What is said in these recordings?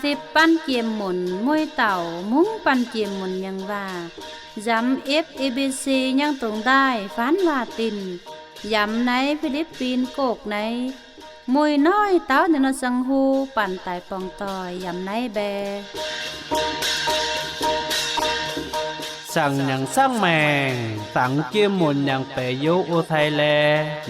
สิบปั้นเกียมหมุนมวยเต่ามุ้งปั้นเกียมหมุนยังว่าย้ำ FABC ยังตรงได้ฟันว่าตินย้ำในฟิลิปปินส์โกกในมวยน้อยเต้าในนสังหูปั่นไต่ปองตอยย้ำในแบสั่งอย่างสร้างแมงสั่งเกี่ยมหมุนอย่างเปยโยโอไทยแล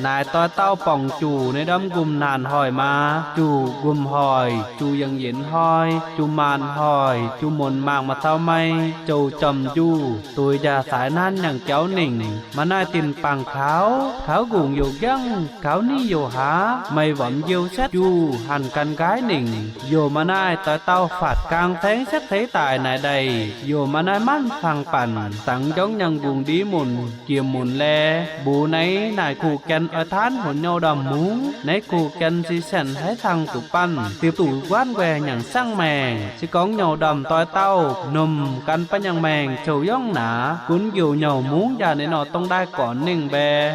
นายต้อยเต้าป่องจู่ในดำกุมนานหอยมาจู่กุมหอยจู่ยังเย็นหอยจู่มานหอยจู่หมุนมางมาเท่าไม่จู่จอมจู่ตัวยาสายนั้นอย่างเจ้าหนิ่งมาหน้าตินปังเขากุ่งอยู่ยังเขานี่อยู่หาไม่หวังเยียวเช็ดจู่หันกันกายหนิ่งโยมาหน้าต้อยเต้าฝาดกลางแทงเช็ดเทตายนายใดโยมาหน้ามั่นฟังปั่นตั้งgiống nhân vùng đi mùn kiềm mùn le bù nấy nải cụ kén ở thán hồn nhau đầm mú nấy cụ kén si sèn thấy thằng tụ pan tiếp tụ quán què nhằng sang mè si có nhau đầm toi tao nùm căn pa nhằng mèng trầu giống nã cuốn dù nhau muốn già nên nó tông đai cỏ nình bè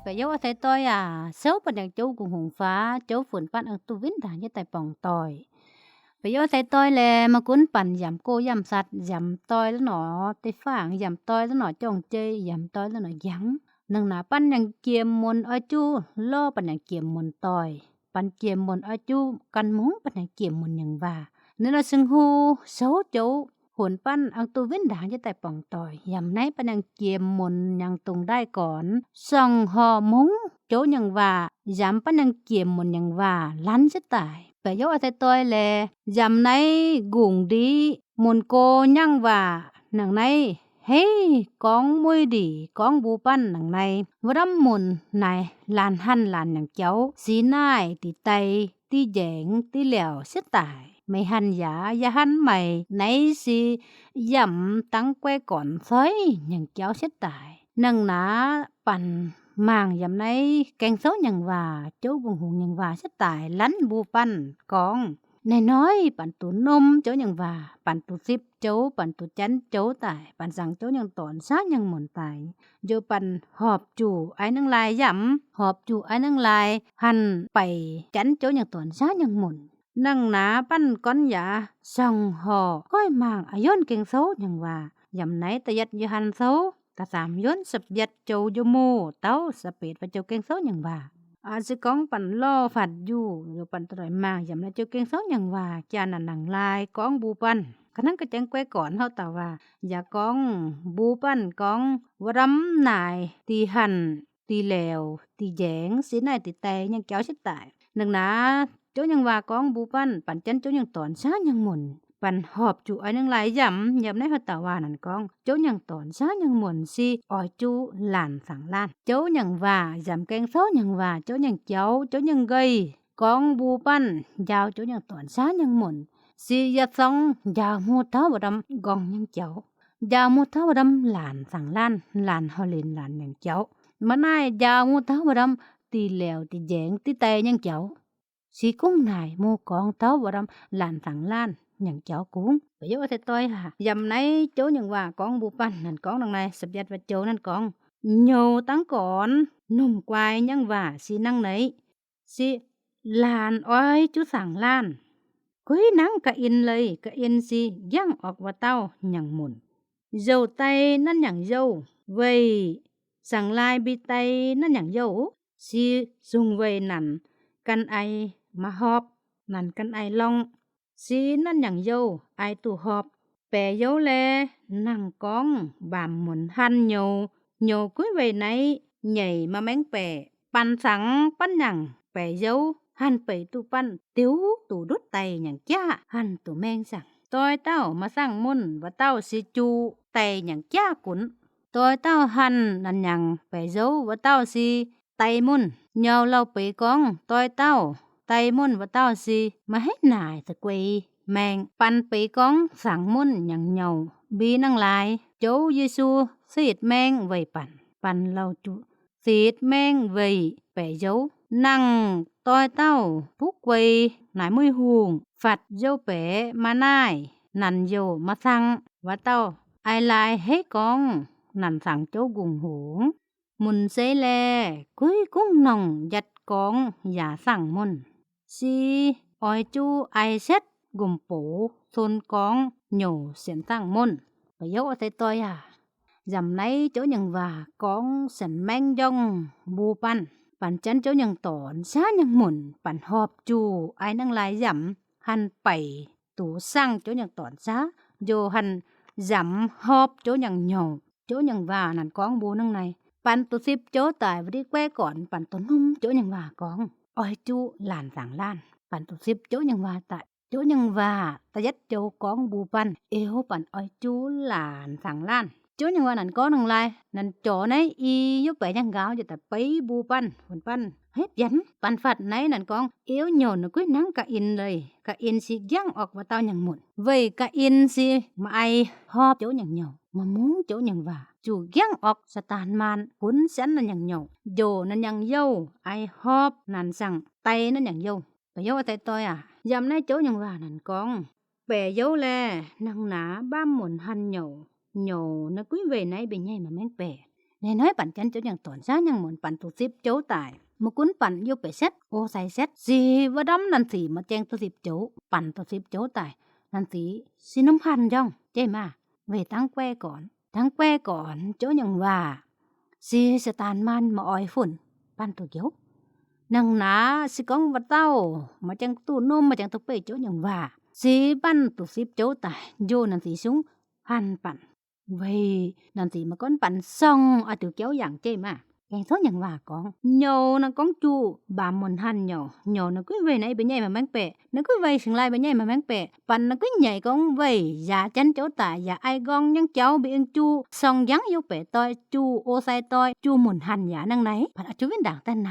ไปโยใส่ต้อยเซาปันอย่างโจกุงหงฟ้าโจฝนปันอังตุวินดานยะไตป่องต้อยไปโยใส่ต้อยแลมากุ้นปั่นยำโกยำสัตว์ยำต้อยแล้วหนอไต้ฝางยำต้อยแล้วหนอจ่องเจยยำต้อยแล้วหนอยังนังหนาปั้นอย่างเกียมมนอ้อยจูล่อปันอย่างเกียมมนต้อยปันเกียมมนอ้อยจูกันมุงปันอย่างเกียมมนอย่างว่าเนื้อซึงฮูเซาโจหนปั้นอังตูวินดานจะแต่ป่องต่อยยำไหนปันยังเกียมมนยังตรงได้ก่อนส่องหอมุงโจยังว่ายำปันยังเกียมมนยังว่าลันจะตายไปโยอาศัยต้อยแลยำไหนกุ่งดีมนโกยังว่าหนังไหนเฮ้กองมวยดีกองบูปั้นหนังในวรำมุนในลานหันลานอย่างเจ้าสีนายตีไตตีแยงตีเหลวเสียตายไม่หันยาอย่าหันใหม่ไหนสิย่ำตั้งแกวก่อนซอยอย่างเจ้าเสียตายนังหนาปั่นมางยำในแกงเซาอย่างว่าโจ้บุงหงอย่างว่าเสียตายลันบูปั้นกองน้อยๆปั่นตุนนมโจ้อย่างว่าปั่นตุสิบโจ้ปั่นตุจันโจ้ตายปั่นสังโจ้อย่างตอนซ้าอย่างหมุนตายโยปั่นหอบจู่ไอ้นังลายย่ำหอบจู่ไอ้นังลายหันไปจันโจ้อย่างตอนซ้าอย่างหมุนนังหนาปั้นก้อนยาส่องห่อก้อยมางอาย้อนเก่งโซอย่างว่ายำไหนตะยัดยหันโซตะสามย้อนสับยัดโจโยโมเต้าสเปดไปโจเก่งโซอย่างว่าอาสิกองปั่นล่อฝัดอยู่โยปั่นตะอยมางยำไหนโจเก่งโซอย่างว่าจานันหนังลายกองบูปั้นขนั้นก็แจ้งแกวก่อนเฮาตาว่าอย่ากองบูปั้นกองวรำนายตีหันตีแหลวตีแยงสินายตีแตยังเจ้าสิตายนังหนาโจยังว่ากองบูปั้นปั่นจันโจยังตอนช้ายังหมุนปั่นหอบจูไอ้นังหลายยำในเฮาตาว่านั่นกองโจยังตอนช้ายังหมุนสิอ้อยจูหลานสังล้านโจยังว่ายำแกงโซยังว่าโจยังเจ้าโจยังเกยกองบูปั้นยาวโจยังตอนช้ายังหมุนสิยะซองยาวมูเท้าบ่ดำกองยังเจ้ายาวมูเท้าบ่ดำหลานสังล้านหลานเฮาเล่นหลานยังเจ้ามาหน้ายยาวมูเท้าบ่ดำตีแหลวตีแยงตีแตยังเจ้าสีกุ้งนายหมู่กองเต้าบ่ดำหลานสังล้านอย่างเจ้ากุ้งไปโยใส่ต้อยค่ะยำไหนโจอย่างว่ากองบูปั้นนั่นกองดังในสับยัดว่าโจนั่นกองโยตั้งก่อนนุ่มกวายยังว่าสินั่งไหนสิหลานอ้อยจุสังล้านกุยนังกะอินเลยกะอินสิย่างออกว่าเต้าอย่างหมุนโยไตนั่นอย่างโยเว้ยสังลายบีไตนั่นอย่างโยสิซุงเว้ยนั่นกันไอมาหอบนั่นกันไอลองสีนั่นอย่างโยไอตู่หอบแปรโยแลนั่งกองบามหมุนหันโยโยกุ้ยไว้ไหนใหญ่มาแมงแปรปันสังปันหยังแปรโยหันไปตู่ปันติ้วตู่ดุดไตอย่างจ้าหันตู่แมงสังตอยเต้ามาสร้างมุ่นว่าเต้าสิจูไตอย่างจ้ากุนตอยเต้าหันนั่นหยังแปรโยว่าเต้าสิไตมุ่นเหยาเราไปกองตอยเต้าไตมุ่นว่าเต้าสิมาให้หน่ายตะกวยแมงปันไปกองสังมุ่นอย่างเหยาบีนังลายโจเยซูสีดแมงไว้ปันเราจุสีดแมงไว้แปะโยนั่งตอยเต้าพุกไว้หนายมุยหูงฝัดโยแปะมาน่ายนันโยมาสั่งว่าเต้าไอลายให้กองนันสั่งโจกุงหงมุนเซแลคุยกุ้งน่องยัดกองอย่าสั่งมุนสีอ้อยจูไอเซ็ดกุมปูโซนกองโหน่เสียนสั่งมุนไปโยใส่ต้อยยำไหนโจยังว่ากองสันแมงยองบูปั่นจันโจยังตอนช้ายังหมุนปั่นหอบจูไอนังลายยำหันไปตู่สั่งโจยังตอนช้าโยหันยำหอบโจยังโหน่โจยังว่านั่นกองบูนังในปันตุสิบโจตายวันที่แกวก่อนปันตุนุ่มโจยังว่ากองอ้อยจูหลานสังล้านปันตุสิบโจยังว่าตายโจยังว่าตะยัดโจกองบูปันเอวปันอ้อยจูหลานสังล้านโจยังว่านั่นก้อนนังลายนั่นโจไหนอียุบไปยังกาวจะแต่ไปบูปันผลปันเฮ็ดยันปันฝัดไหนนั่นกองเอวโยนกุ้ยนังกะอินเลยกะอินสิย่างออกว่าเต้าอย่างหมดเว้ยกะอินสิมาไอหอบโจอย่างเหนียวมามุ้งโจอย่างว่าจู่ย่างออกสตานมานขุนเส้นนั่นอย่างเหนียวโยนั่นอย่างเย้าไอหอบนั่นสั่งไตนั่นอย่างเย้าไปเย้าไตต้อยยำในโจอย่างว่านั่นกองแปรเย้าแลนังหนาบ้ามหมุนหันเหนียวนักกุ้ยเวไหนเป็นไงมาแม่งแปร น้อยปั่นจันเจ้าอย่างตอนช้ายังหมุนปั่นตุสิบโจตายมกุนปั่นโยไปเซ็ตโอใส่เซ็ตสีวดำนันสีมาแจงตุสิบโจปั่นตุสิบโจตายนันสีสีน้ำพันย่องเจ้มาเวตั้งแก้ก่อนโจอย่างว่าสีสตานมันมาอ้อยฝุ่นปั่นตุเกียวนังหนาสิกองวัดเต้ามาแจงตู้นมมาแจงตุเป้โจอย่างว่าสีปั่นตุสิบโจตายโยนันสีสูงพันปั่นvậy làm gì mà conปั่น xong ở tiểu kéo dạng chê mà cái số nhận hòa con nhầu nó con chu bà muốn hành nhầu nó cứ về này bên nhảy mà mang bẹ nó cứ về sừng lai bên nhảy mà mang bẹปั่นnó cứ nhảy con về dạ chánh chỗ tại dạ ai gon nhắn cháu bị ăn chu xong dáng yêu bẹ tôi chu ô sai tôi chu muốn hành dạ năng nấy bạn chú viên đảng tên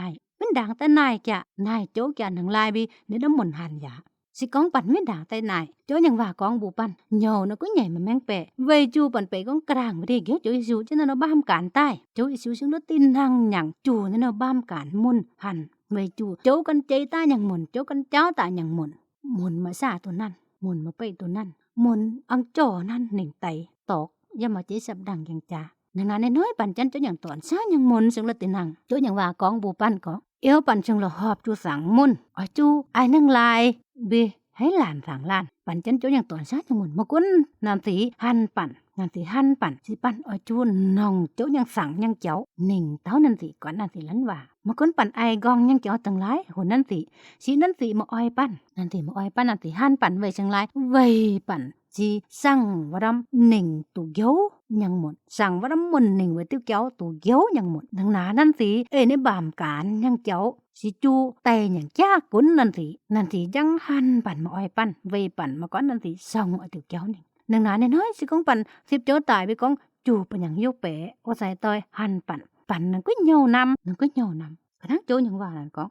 này kìa này chỗ kìa năng lai bi nếu nó muốn hành dạ si conปั่นไม่ด่างแต่ไหนโจยังว่าconบูปั่นโยnó cứ nhảy mà mang bẹ về chuปั่นbẹ con càng mà đi kiểu chỗ isu cho nên nó bám cản tai chỗ isu xuống nó tin năng nhằng chu nên nó bám cản muôn hành về chu chỗ con chơi ta nhằng muôn chỗ con cháu ta nhằng muôn mà xaตัวนั่นmuôn mà bẹตัวนั่นmuôn ăn tròนั่นหนึ่งไตตอกย่ามาchế sậpดังยังจ่านั่นน่ะน้อยปั่นจันโจยังตอนซ้ายังมุนซึ่งละตินังโจยังว่าconบูปั่นก็เอวปั่นซึ่งละหอบchuสั่งมุนอ๋อchuไอ้นั่งลายbi hãy làm thẳng lanปั่นจันโจยังตอนซ้ายังมุนมากุ้นนามสีหันปั่นสิปั่นอ๋อchuนองโจยังสั่งยังเจ้าหนึ่งเท่านั้นสิก่อนนั้นสิลันว่ามากุ้นปั่นไอ้กองยังเจ้าตั้งหลายหุ่นนั้นสิมาอ้อยปั่นนั่นสิมาอ้อยปั่นนั่นสิหันปั่นไว้จังหลายไว้ปั่นจีสั่งว่าดำหนึ่งตู่เกี้ยวยังหมดสั่งว่าดำมุนหนึ่งไว้ติ้วเกี้ยวตู่เกี้ยวยังหมดดังนั้นนั่นสิในบามการยังเจ้าสิจูแต่อย่างจ้ากุนนั่นสิยังหันปั่นมาอ้อยปั่นไว้ปั่นมาก้อนนั่นสิส่องเอาติ้วเกี้ยวหนึ่งดังนั้นน้อยสิกองปั่นสิบโจตายไปกองจูเป็นอย่างโยเป๋โอใส่ตอยหันปั่นนั่นก็เหนียวนำกระทั่งโจยังว่านั่นก็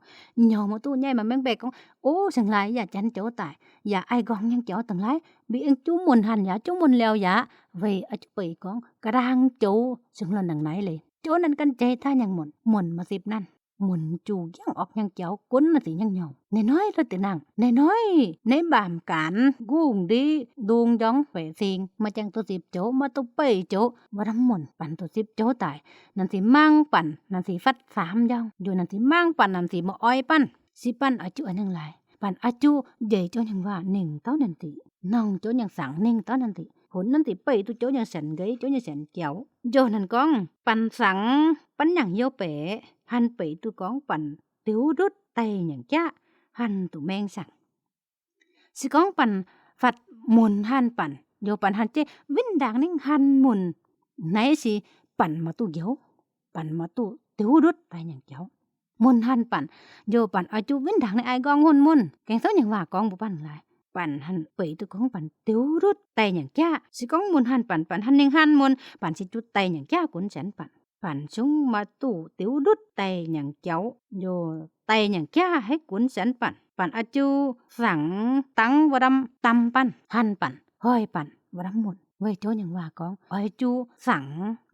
เหนียวมาตู้ใหญ่มาแมงเบกก็โอ้สังไรอย่าจันโจตายอย่าไอ้กองยังเจ้าตั้งไรbị anh chú muốn hành giả chú muốn leo giả về ở chú bị con cả đang chú sừng lên đằng này liền chú nên canh chơi tha nhang muốn mà dịp nan muốn chú giang ọc nhang cháu cuốn là thì nhang nhầu này nói ra từ nàng này nói nếu bàm cản guồng đi đuông giống về xiên mà chẳng tôi dịp chỗ mà tôi bày chỗ và đắm muốnปั่น tôi dịp chỗ tạiนั่นสิมั่งปั่นนั่นสิฟัดสามย่องอยู่นั่นสิมั่งปั่นนั่นสิมาอ้อยปั่นสิปั่นở chỗอันนึงหลายปั่นอาจูใหญ่โจยังว่าหนึ่งเต้านันติน้องโจยังสั่งหนึ่งเต้านันติผลนันติไปตุโจยังสันเกยโจยังสันเจียวโจนันก้องปั่นสั่งปั่นอย่างโยเป๋หันไปตุก้องปั่นติ้วรุดไตอย่างจ้าหันตุแมงสั่งสิก้องปั่นฝัดมุนหันปั่นโยปั่นหันเจวินด่างนิ่งหันมุนไหนสิปั่นมาตุเกียวปั่นมาตุติ้วรุดไตอย่างเจียวมุนหันปั่นโยปั่นอาจูวินดังในไอกองมุนแกงซ้อนอย่างว่ากองบุปั่นหลายปั่นหันไปตุกองปั่นติ้วรุดไตอย่างจ้าสิกองมุนหันปั่นหันหนึ่งหันมุนปั่นสิจุดไตอย่างจ้ากุนฉันปั่นซุงมาตู่ติ้วรุดไตอย่างเจ้าโยไตอย่างจ้าให้กุนฉันปั่นอาจูสั่งตั้งวดำตำปั่นหันปั่นห้อยปั่นวดำมุนไว้โจอย่างว่ากองอาจูสั่ง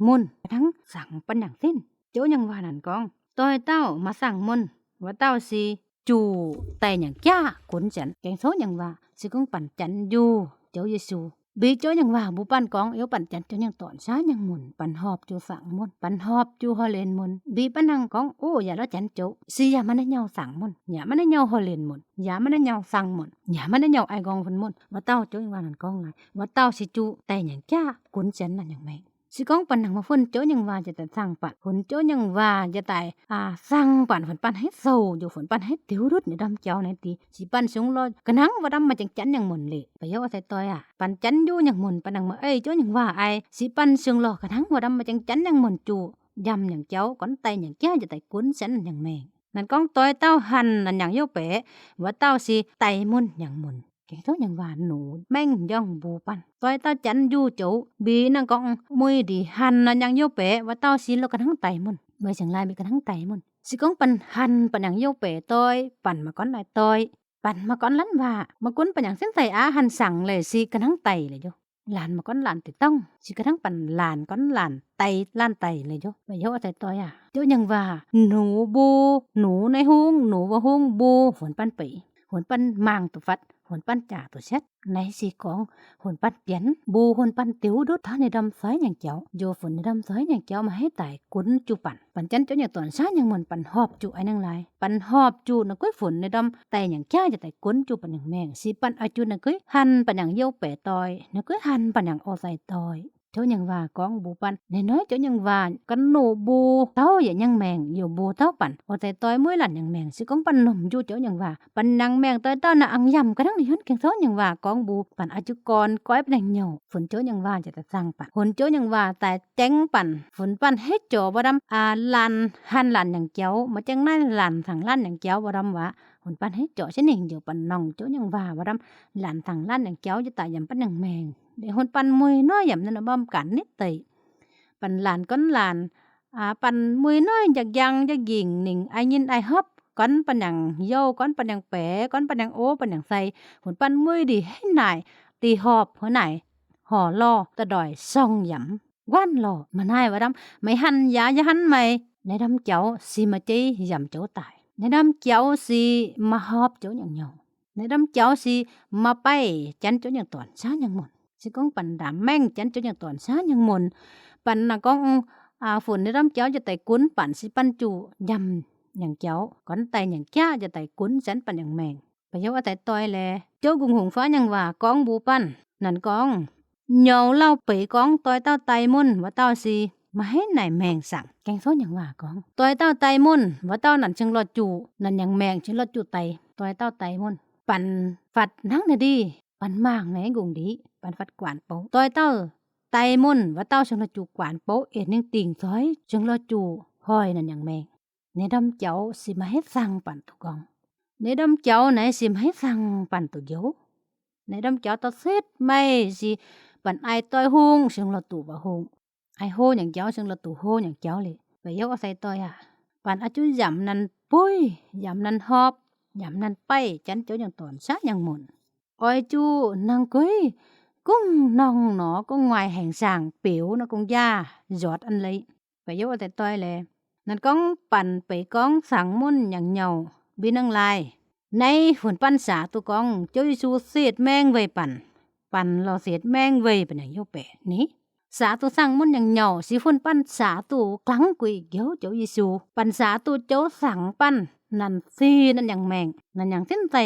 มุนทั้งสั่งปั่นอย่างสิ้นโจอย่างว่านั่นกองtôi tao mà sang môn và tao si chủ tay nhàng cha cuốn chắn cái số nhàng và si cũngปั่น chắn du cháu Giêsu bị cháu nhàng và buปั่น con yếuปั่น chắn cho nhàng tọn xá nhàng mônปั่น họp chu sang mônปั่น họp chu ho lên môn bịปั่นnăng con ô giờ đó chắn cháu si ya mà nó nhau sang môn ya mà nó nhau ho lên môn ya mà nó nhau sang môn ya mà nó nhau ai gong phân môn và tao cháu nhàng và thằng con lại và tao si chu tay nhàng cha cuốn chắn là nhàng mẹสิกองปั่นหนังมาฝุ่นโจยังว่าจะแต่สั่งปั่นฝุ่นโจยังว่าจะแต่สั่งปั่นฝุ่นปั่นให้โซอยู่ฝุ่นปั่นให้ติ้วรุดในดำเจ้าในตีสิปั่นสูงลอยกระนังว่าดำมาจังจันยังหมุนเลยไปเยาว่าใส่ตัวปั่นจันอยู่ยังหมุนปั่นหนังมาโจยังว่าไอสิปั่นสูงลอยกระนังว่าดำมาจังจันยังหมุนจูยำอย่างเจ้าก้อนไตอย่างแก่จะแต่กุ้นสันอย่างแมงนั่นกองตัวเต้าหันนั่นอย่างโยเป๋ว่าเต้าสิไตมุนอย่างหมุนแกงsốอย่างว่าหนูแม่งย่องบูปั่นตัวเต้าจันอยู่จูบีนั่งกองมวยดีหันนั่นอย่างโยเป๋ว่าเต้าสิแล้วกันทั้งไตมุนเมื่อจังไรมีกันทั้งไตมุนสิกองปั่นหันปั่นอย่างโยเป๋ตัวปั่นมาก้อนไหนตัวปั่นมาก้อนลันว่ามากุ้นปั่นอย่างเส้นไตหันสั่งเลยสิกันทั้งไตเลยโยหลานมาก้อนหลานติดต้องสิกันทั้งปั่นหลานก้อนหลานไตล้านไตเลยโยไปโยว่าไตตัวโยยังว่าหนูบูหนูในห้องหนูว่าห้องบูฝนปั่นปีฝนปั่นมังตุฟัด หุ่นปั้นจ่าตัวเช็ดในสีของหุ่นปั้นเปลี่ยนบูหุ่นปั้นติ๋วดุดท่าในดำซ้อยอย่างเจ้าโยฝนในดำซ้อยอย่างเจ้ามาให้ตายกุนจูปั่นจันเจ้าอย่างตอนช้าอย่างเหมือนปั่นหอบจูไอ้นางลายปั่นหอบจูนะก้อยฝนในดำแต่อย่างแก่จะแต่กุนจูปั่นอย่างแมงสีปั่นอาจูนะก้อยหันปั่นอย่างเยี่ยวแปะตอยนะก้อยหันปั่นอย่างอใส่ตอยเจ้ายังว่ากองบูปันน้อยๆเจ้ายังว่ากันหนูบูเต้าอย่างยังแมงอยู่บูเต้าปั่นอใจต้อยมื้อหลั่นอย่างแมงสิกองปั่นหนุ่มอยู่เจ้ายังว่าปั่นนางแมงต้อยเต้าน่ะอังยำกระทั่งในหึนแกงซ้อยังว่ากองบูปั่นอาจุกรก้อยเป็นเหนียวฝนเจ้ายังว่าจะสร้างปั่นฝนเจ้ายังว่าแต่แจ้งปั่นฝนปั่นให้จ่อบ่ดำลันหันหลั่นอย่างเจ้ามาจังนั้นหลั่นทางลั่นอย่างเจ้าบ่ดำว่าฝนปั่นให้จ่อเช่นนี้อยู่ปั่นน้องเจ้ายังว่าบ่ดำหลั่นทางลั่นอย่างเจ้าจะตายยำปั่นอย่างแมงđể hôn pan mùi nói dầm nên là bom cảnh nít tì pan làn con làn pan mùi nói giặc giang giặc giềng nình ai nhìn ai hấp con pan nhằng dâu con pan nhằng bẻ con pan nhằng ố pan nhằng say hôn pan mùi đi hết nải tì họp hở nải hò lo ta đòi xong dẫm quan lò mà nai vào đâm mày hành giá giá hành mày để đâm cháu xì mà chi dầm chỗ tại để đâm cháu xì mà họp chỗ nhằng nhậu để đâm cháu xì mà bay chắn chỗ nhằng toàn xá nhằng mộtสิกองปั่นดำแม่งจันจุอย่างตอนช้ายังมนปั่นน่ะกองฝนในร่ำเจ้าจะไต่กุ้นปั่นสิปั่นจูยำอย่างเจ้าก่อนไต่อย่างจ้าจะไต่กุ้นจันปั่นอย่างแมงไปยกว่าไต่ตอยแลเจ้ากุงหงฟ้ายังว่ากองบูปั่นนั่นกองเหนียวเล่าปีกองตอยเต้าไตมุ่นว่าเต้าสิมาให้ไหนแมงสั่งแกงโซอย่างว่ากองตอยเต้าไตมุ่นว่าเต้านั่นจึงรอจูนั่นอย่างแมงจึงรอจูไตตอยเต้าไตมุ่นปั่นฝัดนั่งน่ะดีปั่นมากไหนกุงดีปั่นฟัดกวานโปตอยเต้าไตมุ่นว่าเต้าจึงรอจูกวานโปเอ็ดนึงติ่งซอยจึงรอจูห้อยนั่นอย่างแมงในดำเจ้าสิมาให้สั่งปั่นตุกองในดำเจ้าไหนสิมาให้สั่งปั่นตุโยในดำเจ้าตะเซ็ดไม่สิปั่นไอต้อยฮุงจึงรอตูบ่ฮุงไอโฮอย่างเจ้าจึงรอตูโฮอย่างเจ้าเลยไปยกเอาใส่ต้อยปั่นอาจุยำนั่นปุ้ยยำนั่นหอบยำนั่นไปจันเจ้าอย่างตอนซะอย่างหมุนอ้อยจูนางกุ้ยกุ้งนองหนอกุ้งngoài hàng sàng biểu nó cũng da giọt ăn lấy phải dấu tại tôi lệ nên conปั่นไปก้องสังมุ่นอย่างเหนียวบินังลายในฝุ่นปั้นสาตัวกองเจ้าชูเสียดแมงไว้ปั่นรอเสียดแมงไว้เป็นอย่างโยแปะนี้สาตัวสังมุ่นอย่างเหนียวสิฝุ่นปั้นสาตัวคลังกุยเกี้ยวเจ้ายิสูปั่นสาตัวเจ้าสังปั้นนั่นซีนั่นอย่างแมงนั่นอย่างเส้นใส่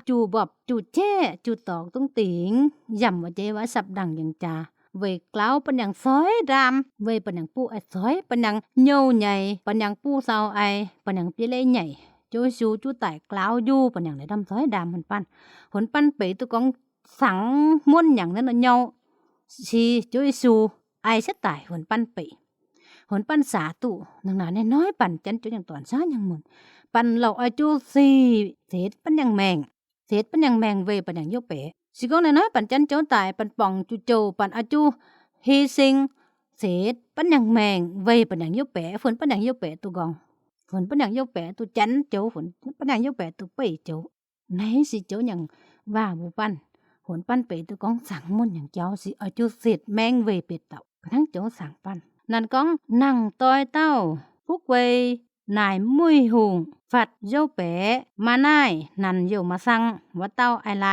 จูบอบจูแช่จูตอกตุ้งติงย่ำว่าเจว่าสับดังอย่างจาเวกล้าวเป็นอย่างซอยดำเวเป็นอย่างปูไอซอยเป็นอย่างเหนียวใหญ่เป็นอย่างปูเสาไอเป็นอย่างเปรี้ยใหญ่จูชูจูไต่กล้าวยู่เป็นอย่างในดำซอยดำผลปั้นไปตัวกองสังม้วนอย่างนั้นเหนียวชีจูชูไอเสไต่ผลปั้นไปผลปั้นสาตุหนังหนาน้อยปั่นจันจุอย่างตอนช้าอย่างหมุนปั่นเหล่าอาจูซีเศษเป็นอย่างแมงเศษเป็นอย่างแมงเวเป็นอย่างโยเป๋สิกองน้อยปั่นจันโจตายปั่นป่องจูโจปั่นอาจูฮีซิงเศษเป็นอย่างแมงเวเป็นอย่างโยเป๋ฝนเป็นอย่างโยเป๋ตัวกองฝนเป็นอย่างโยเป๋ตัวจันโจฝนเป็นอย่างโยเป๋ตัวเป๋โจไหนสิโจอย่างว่าบูปั่นฝนปั่นเป๋ตัวกองสั่งมุ่นอย่างเจ้าสิอาจูเศษแมงเวเป็ดเต่ากระทั่งโจสั่งปั่นนั่นกองนั่งตอยเต้าพุกเวนายมุ้ยหุงฝัดโยเป๋มานายนันอยู่มาสั่งว่าเต้าไอไล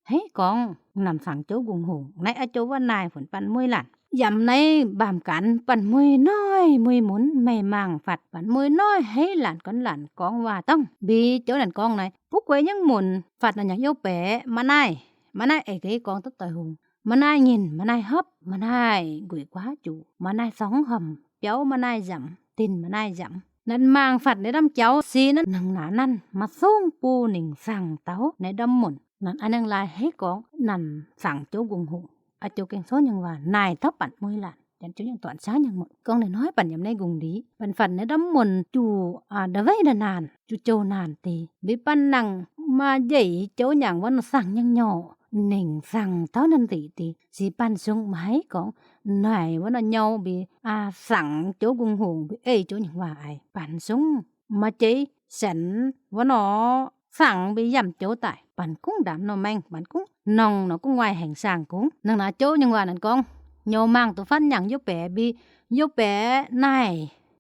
เฮ้กองนำสั่งโจกุงหุงในอาโจว่านายฝนปันมุ้ยหลั่นยำในบามกันปันมุ้ยน้อยมุ้ยหมุนไม่มั่งฝัดปันมุ้ยน้อยให้หลั่นก้อนหลั่นกองว่าต้องบีโจหลั่นกองไหนพุกเวยังหมุนฝัดนั่นอย่างโยเป๋มานายไอ้กองตัดต่อยหุงมานายยินมานายฮับมานายกุยกว้าจูมานายสองหำเปียวมานายจำตินมานายจำนั่นมางฝัดในดำเจ้าซีนั้นหนังหนานั่นมาส่งปูหนิงสั่งเต้าในดำหมุนนั่นอันนังลายให้กองนั่นสั่งโจกุงหงอาโจเก่งโซยังว่านายทับปั่นมวยหลานยันโจยังตอนช้ายังหมดกองน้อยปั่นยำในกุงดีปั่นฝันในดำหมุนจูเดไว้นานจูโจนานตีบิปั่นนังมาใหญ่โจอย่างวันสั่งยังหย่อหนิงสั่งเท่านั้นตีสิปั่นซุงไม้ของไหนวันnhau bịสั่งโจกุงหงbịโจอย่างว่าไอปั่นซุงมาเจสันว่าnóสั่งbịยำโจตายปั่นกุ้งดำnóแมงปั่นกุ้งนองnó cũng ngoài hàng sàng cũngนั่นน่ะโจอย่างว่านั่นกองโยมังตัวฟันอย่างโยแปะbịโยแปะนาย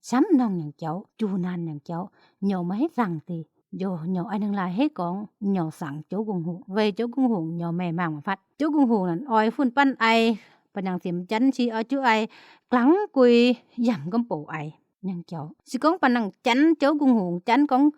ซ้ำนองอย่างเจ้าจูนานอย่างเจ้าโยมาให้สั่งตี Dù nhỏ ai nâng lại hết con nhỏ sẵn chỗ cùng hùng. Về chỗ cùng hùng nhỏ mẹ mang mà phát. Chỗ cùng hùng là oi phun pan ai. Và nàng tìm chánh chi ở chỗ ai. Cắn quỳ dầm con bộ ai. Nhưng cháu. Chỉ con pan nàng chánh chỗ cùng hùng. Chánh con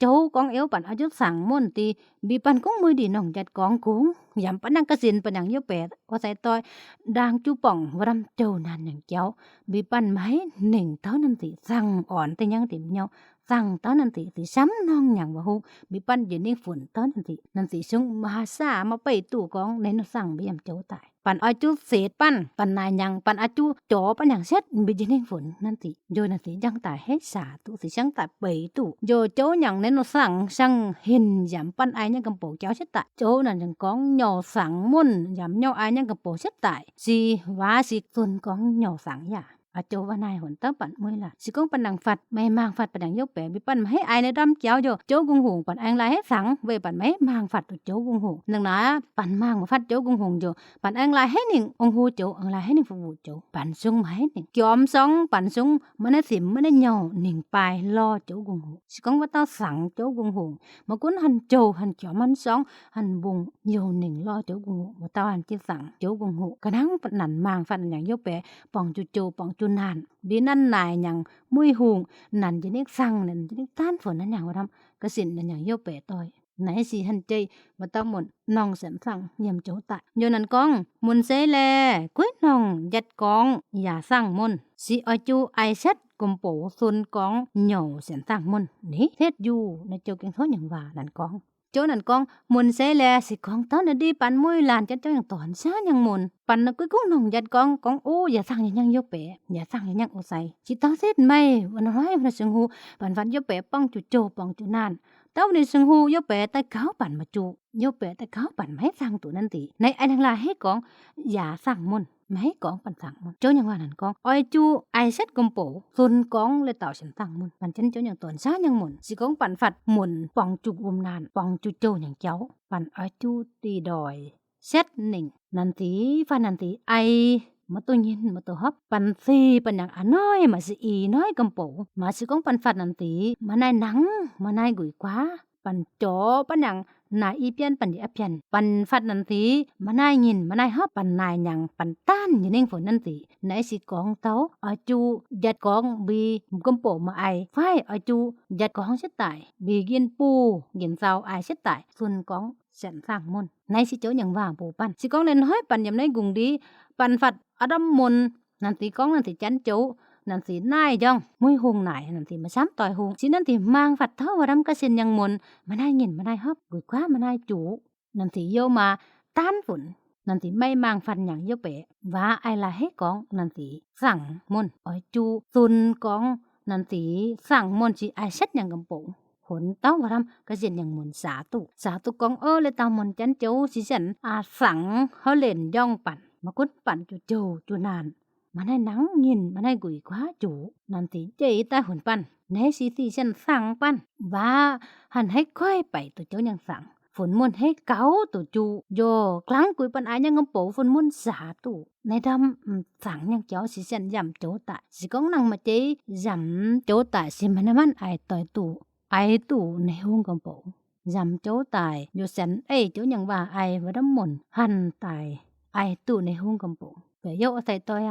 chỗ con yếu pan ở chỗ sẵn môn. Thì bị pan cũng mới đi nòng chặt con cũng. Dầm pan nàng cái xin pan nàng yếu bẻ. Có thể tôi đang chú bỏng và đâm trâu nàn nàng cháu. Bị pan máy nỉnh tháo nên thì răng ổn tay nhang tìm nhau. Rằng tao nanti sắm non nhang wa hu bị pan je ning phun tao nanti sung bahasa ma pai tu kong nên nó sang bi am chau tai pan a chu set pan na nhang pan a chu cho pan nhang set bi je ning phun nanti jo nanti jang tai hết sa tu si sang tai pai tu jo cho nhang nên nó sang hin jam pan ai nhang kam po chau set tai cho nan jang kong nhỏ sang mun jam nhỏ ai nhang kam po set tai si wa si tun kong nhỏ sang ya ở chỗ văn này hồn tấp bạn mới là chỉ có bạn đằng phật mày mang phật bạn đằng dốc bẻ bị bạn mấy ai nữa đâm chéo vô chỗ cung hùng bạn ăn lại hết sẵn về bạn mấy mang phật từ chỗ cung hùng đừng nói bạn mang mà phát chỗ cung hùng vô bạn ăn lại hết những ông hu chỗ ăn lại hết những phục vụ chỗ bạn sung mấy những chóm sống bạn sung mới nó xỉm mới nó nhầu những bài lo chỗ cung hùng chỉ có tao sẵn chỗ cung hùng mà cuốn hành trầu hành chóm hành sống hành bùng nhiều những lo chỗ cung hùng mà tao hành chỉ sẵn chỗ cung hùng cái nắng bạn nản mang phật đằng dốc bẻ bằng chu bằng chu nàn biến ăn nài nhằng mùi hùng nàn cho nước xăng nàn cho nước tan phở nàn nhằng vào đâm cái xin nàn nhằng yêu bể tôi nãy gì hành chơi mà tao muốn nòng sẵn xăng nhầm chỗ tại nhờ nàn con muốn xe lè quyết nòng giật con giả xăng môn si ở chu ai xét cùng bổ xuân con nhổ sẵn xăng môn ní thiết du nó cho kinh thối nhằng và nàn con chỗ nàn con muốn xe lè si con tao nó đi bàn môi làn cho nhằng toàn xá nhằng môn bàn nó cứ nòng giật con ô giả xăng nhằng yêu bể giả xăng nhằng ô say chỉ tao xét mày và nó nói nó sưng hu bàn văn yêu bể bong chu chu bong chu nan tao đi sưng hu yêu bể tay cáo bàn mà chu yêu bể tay cáo bàn mấy xăng tụ nan tỉ này anh đang là hết con giả xăng môn mấy con bàn xăng môn chỗ nhằng nàn con oi chu ai xét công bổ xuân con lên tạo sẵn xăng môn bàn chân chỗ nhằng toàn xá nhằng môn chỉ con bàn phật môn bong chu gồm nan bong chu chu nhằng cháu bàn oi chu tì đòi xét nỉnh nanti pha nanti ai mà tôi nhìn mà tôi hấp pan si pan yang nói mà si y nói cầm bộ mà si con pan phạt nanti mà nay nắng mà nay gửi quá pan chó pan yang nai y pian pan di apian pan phạt nanti mà nay nhìn mà nay hấp pan nai yang pan tan như nên phun nanti nãy si con tao ở chu giật con bi cầm bộ mà ai phải ở chu giật con xét tại bi giên pu giên sao ai xét tại xuân con sẵn sàng môn nay si chỗ nhằng vàng bù pan si con lên hỏi pan nhầm nay cùng đi pan phật ở đâm môn nanti con nanti chán chỗ nanti nai dong mui hùng nải nanti mà sám tỏi hùng chỉ nanti mang phật tháo vào đâm cái xin nhằng môn mà nay nhìn mà nay hấp gửi quá mà nay chủ nanti vô mà tan vụn nanti may mang phật nhằng vô bể và ai là hết con nanti sẵn môn ở chu tuân con nanti sẵn môn chỉ ai xét nhằng cầm bụng hồn tao vào đâm cái diện nhằng muốn xả tụ con lên tao muốn chán chỗ chỉ dẫn sẵn họ lên dong bản mà quất bản chu chu chu nàn mà nay nắng nhìn mà nay gửi quá chủ nàn tí chơi ta hồn pan nấy xí thì chân sẵn pan và hẳn hết quay bảy tụ chỗ nhằng sẵn phun muốn hết cáo tụ chu vô lắng cuối pan ai nhang ngâm bổ phun muốn xả tụ nay đâm sẵn nhang cháu xí chân giảm chỗ tại xí con năng mà chế giảm chỗ tại xí mà năm ai tỏi tụ ai tụ này hung cầm bộ giảm chỗ tài vô sẵn ấy chỗ nhằng bà ai và đâm mồn hành tài ai tụ này hung cầm bộ về dâu thầy tôi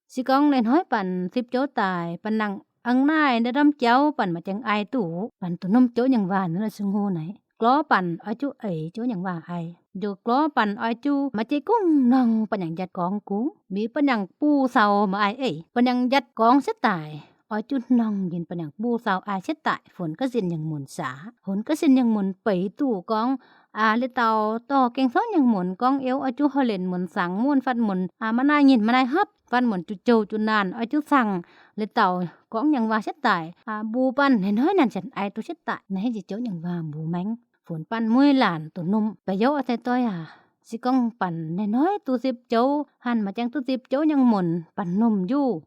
si con nên hỏi bạn tiếp chỗ tài bạn năng ăn nai để đâm cháu bạn mà chẳng ai tụ bạn tụ nôm chỗ nhằng bà nữa là xưng hô này có bạn ở chỗ ấy chỗ nhằng bà ai được có bạn ở chỗ mà chỉ cũng nòng bạn nhằng giặt con cú bị bạn nhằng pu sau mà ai ấy bạn nhằng giặt con sẽ tài ở chút nòng nhìn bạn nhằng pu sau ai sẽ tại phồn có diện nhằng muôn xả phồn có diện nhằng muôn bảy tụ con lên tàu to kinh sót nhằng muôn con yếu ở chỗ hơi lên muôn sáng muôn phát muôn mà nay nhìn mà nay hấp văn muôn chút trâu chút nàn ở chỗ sang lên tàu con nhằng va sẽ tại bù pan nên nói nàn chẳng ai tôi sẽ tại này gì chỗ nhằng va bù mánh phồn pan mui làn tụ nôm bây giờ ở đây tôi si con pan nên nói tu xếp chỗ han mà chẳng tu xếp chỗ nhằng muôn pan nôm du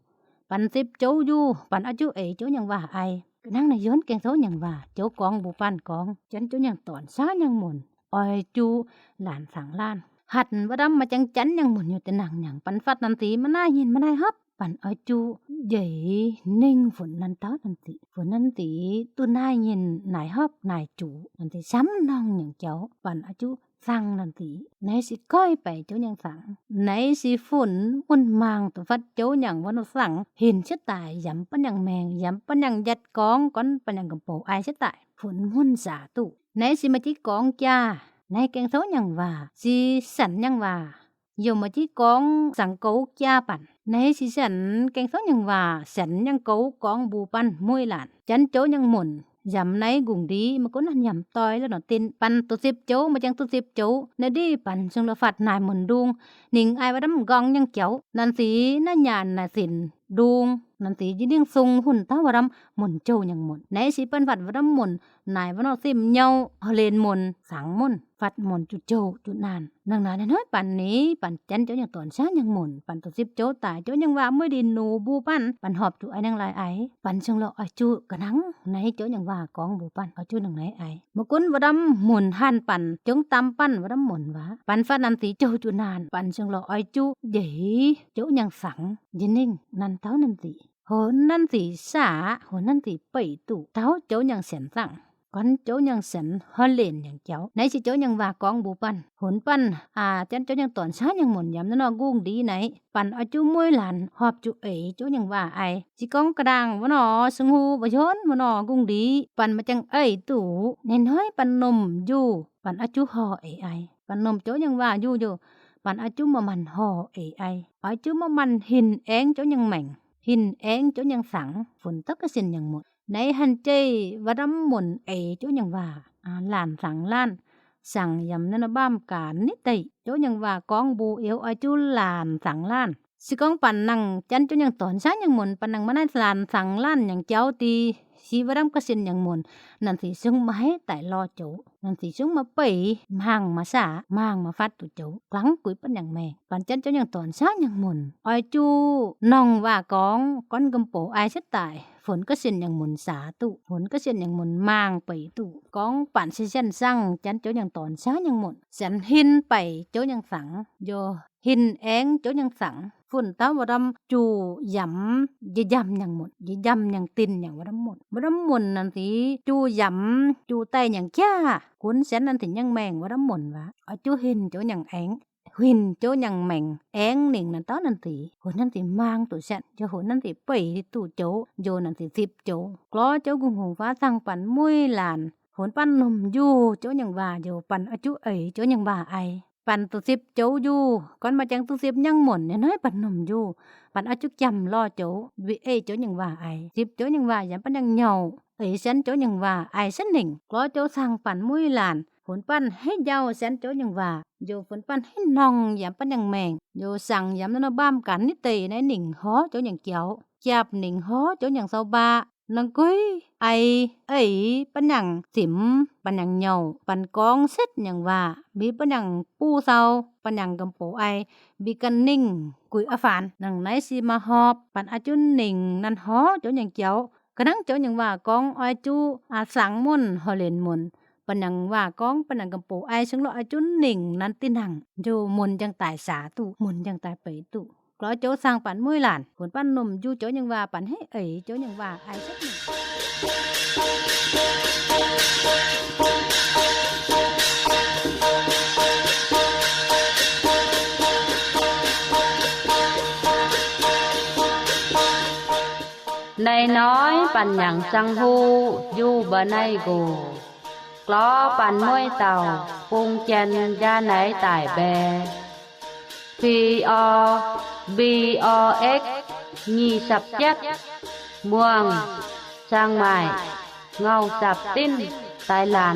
pan xếp chỗ du pan ở chỗ ấy chỗ nhằng va ai cái năng này dốn kinh số nhằng va chỗ con bù pan con chấn chỗ nhằng toàn xá nhằng muôn oi chu làn sảng lan hạt và đâm mà chẳng chắn nhằng muôn như tên nàng nhằng pan phát nan tí mà nay nhìn mà nay hấp ปันอ้อยจุใหญ่นิ่งฝนนั้นเต้านันติฝนนั้นติตุนายยินนายฮอบนายจูนันติซ้ำน้องอย่างเจ้าปันอ้อยจุสั่งนันติไหนสิก้อยไปเจ้ายังสั่งไหนสิฝนมุ่นมางตัวฟัดเจ้าอย่างวันสั่งเห็นชะตายยำปันอย่างแมงยำปันอย่างยัดกองก้อนปันอย่างกำโปอายชะตายฝนมุ่นสาตุไหนสิมาที่กองจ้าในแกงโซอย่างว่าสิสันอย่างว่าอยู่มาที่กองสังโกจ้าปันในสิสันแกงโซอย่างว่าสันอย่างโกกองบูปันมวยหลานจันโจอย่างหมุนยำในกุ่งดีมันก็นั่นยำตอยแล้วเนาะตินปันตุสิบโจมาจังตุสิบโจในดีปันซึ่งละฟัดนายหมุนดุงหนิงไอว่าดำกองยังเจ้านันสีน่าหยานน่ะสินดุงนันสียิดิ้งซุงหุ่นตาว่าดำหมุนโจยังหมุนในสิปันฟัดว่าดำหมุนนายว่าเนาะซิมเหาเฮาเลนหมุนสังหมุนฟัดหมุนจุโจจุนานนังนานน้อยปันนี้ปันจันเจ้าอย่างตอนช้ายังหมุนปันตุสิบโจตายเจ้ายังว่าเมื่อดินหนูบูปันปันหอบจุไอนังลายไอปันซึ่งละอ้อยจุกะนังในเจ้ายังว่ากองบูปันอ้อยจุนังไหนไอมกุนว่าดำหมุนหันปันจงตำปันว่าดำหมุนว่าปันฟัดนันสีโจจุนานปันซึ่งละอ้อยจุใหญ่เจ้ายังสังยินนิ่งนันเท้านันสีโหนันสีสาโหนันสีไปตุเท้าเจ้ายังเสียนสั่งก่อนเจ้ายังเสียนฮอลเลนอย่างเจ้าในสิเจ้ายังว่ากองบูปันหนปันจันเจ้ายังตอนช้ายังหมุนยำนั่นนอกุ้งดีไหนปันอาจุมวยหลานหอบจุเอ๋เจ้ายังว่าไอสิกองกระดังวะนอสงหูบ่ชนวะนอกุ้งดีปันมาจังเอ้ยตู่เน้นห้อยปันนมอยู่ปันอาจุห่อเอ๋ไอปันนมเจ้ายังว่าอยู่ปันอาจุมามันห่อเอ๋ไออาจุมามันหินแองเจ้ายังแม่งหินแองเจ้ายังสังฝนตกก็สินยังหมดในหันเจว่าดำหมุนเอเจ้ายังว่าหลานสั่งล้านสั่งยำนั่นบ้ามการนิติเจ้ายังว่ากองบูเอวอาจุหลานสั่งล้านสิกองปันนังจันเจ้ายังตอนช้ายังหมุนปันนังมาได้หลานสั่งล้านอย่างเจ้าตีสีว่าดำก็สินยังหมุนนั่นสิซึ่งมาให้แต่รอโจนั่นสิซึ่งมาไปห่างมาสามางมาฟัดตุโจครั้งกุยปันอย่างแม่ปันจันเจ้ายังตอนช้ายังหมุนอ้อยจูน้องว่ากองก้อนกำโปอายเสตายฝนก็เส้นอย่างหมุนสาตุฝนก็เส้นอย่างหมุนมางไปตุกองปั่นเส้นสั่งจันเจ้าอย่างตอนช้าอย่างหมุนสันหินไปเจ้าอย่างสังโยหินแองเจ้าอย่างสังฝุ่นตาว่าดำจูยำยำอย่างหมดยำอย่างตินอย่างว่าดำหมดว่าดำหมุนนั่นสิจูยำจูไตอย่างแก่ขุนแสนนั่นสิยังแมงว่าดำหมุนวะจูหินเจ้าอย่างแองหินโจยังแม่งแองหนิงนั่นต้อนันติหัวนันติมางตุฉันจะหัวนันติไปตุโจโยนันติ10โจกลอเจ้ากุงหงฟ้าสั่งปันมุ้ยหลานหนปันนมอยู่โจยังว่าอยู่ปันอาจุเอ๋ยโจยังว่าไอปันตุ10โจอยู่ก่อนมาจังตุ10ยังหม่นน้อยปันนมอยู่ปันอาจุจำรอโจวิเอโจยังว่าไอ10โจยังว่ายังปันยังเหยาเอ๋ยฉันโจยังว่าไอฉันหนิงกลอโจสั่งปันมุ้ยหลานฝนปั้นให้เย้าแสนโจยังว่าโยฝนปั้นให้นองยำปั้นยังแมงโยสั่งยำนั่นบ้ามกันนิติในหนิงฮ้อโจยังเกี่ยวจับหนิงฮ้อโจยังเซาบานังกุ้ยไอเอ้ยปั้นยังสิมปั้นยังเหยาปั้นกองเซ็ดยังว่ามีปั้นยังปูเซาปั้นยังกำโปไอบีกันนิ่งกุยอฟานนังไหนสิมาหอบปั้นอาจุนหนิงนั่นฮ้อโจยังเกี่ยวกระนังโจยังว่ากองอ้อยจูสังมุ่นฮอเลนมุนปันยังว่ากองปันยังกำโปไอซึ่งเราอาจุนหนิงนั้นตินังอยู่มนจังตายสาตุมนจังตายไปตุกลอโจสร้างปันมุ้ยหลานผลปันนมอยู่โจยังว่าปันให้เอ๋ยโจยังว่าไอสักหนึ่งในน้อยปันอย่างสังหูอยู่บ่ในกูกล้อปันมวยเต่าปุงเจนยาไหนตายแบ POBOX งีสับยักม่วงช่างใหม่เงาสับติ้นตายลาน